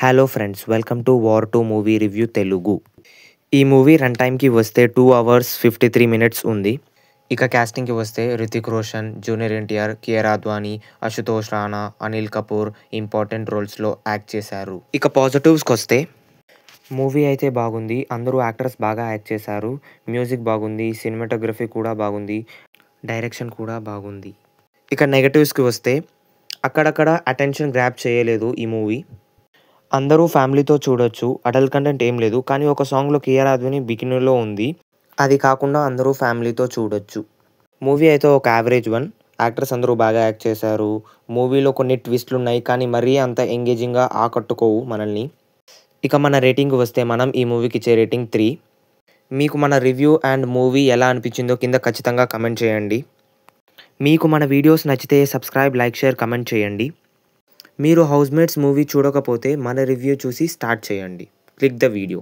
Hello friends, welcome to war 2 movie review Telugu. ఈ movie run టైమ్‌కి వస్తే 2 అవర్స్ 53 మినిట్స్ ఉంది. ఇక కాస్టింగ్‌కి వస్తే రితిక్ రోషన్, జూనియర్ ఎన్టీఆర్, కియారా అద్వానీ, అశుతోష్ రాణా, అనిల్ కపూర్ ఇంపార్టెంట్ రోల్స్‌లో యాక్ట్ చేశారు. ఇక పాజిటివ్స్‌కొస్తే మూవీ అయితే బాగుంది. అందరూ యాక్టర్స్ బాగా యాక్ట్ చేశారు. మ్యూజిక్ బాగుంది, సినిమాటోగ్రఫీ కూడా బాగుంది, డైరెక్షన్ కూడా బాగుంది. ఇక నెగటివ్స్‌కి వస్తే అక్కడక్కడ అటెన్షన్ గ్రాబ్ చేయలేదు ఈ మూవీ. అందరూ ఫ్యామిలీతో చూడొచ్చు. అడల్ట్ కంటెంట్ ఏం లేదు. కానీ ఒక సాంగ్‌లో కియారా అద్వానీ బిగినర్‌లో ఉంది. అది కాకుండా అందరూ ఫ్యామిలీతో చూడొచ్చు. మూవీ అయితే ఒక యావరేజ్ వన్. యాక్టర్స్ అందరూ బాగా యాక్ట్ చేశారు. మూవీలో కొన్ని ట్విస్ట్‌లున్నాయి. కానీ మరీ అంత ఎంగేజింగ్‌గా ఆకట్టుకోవు మనల్ని. ఇక మన రేటింగ్‌కి వస్తే మనం ఈ మూవీకి ఇచ్చే రేటింగ్ 3. మీకు మన రివ్యూ అండ్ మూవీ ఎలా అనిపించిందో కింద ఖచ్చితంగా కమెంట్ చేయండి. మీకు మన వీడియోస్ నచ్చితే సబ్స్క్రైబ్, లైక్, షేర్, కమెంట్ చేయండి. మీరు హౌస్‌మేట్స్ మూవీ చూడకపోతే మన రివ్యూ చూసి స్టార్ట్ చేయండి. Click the video.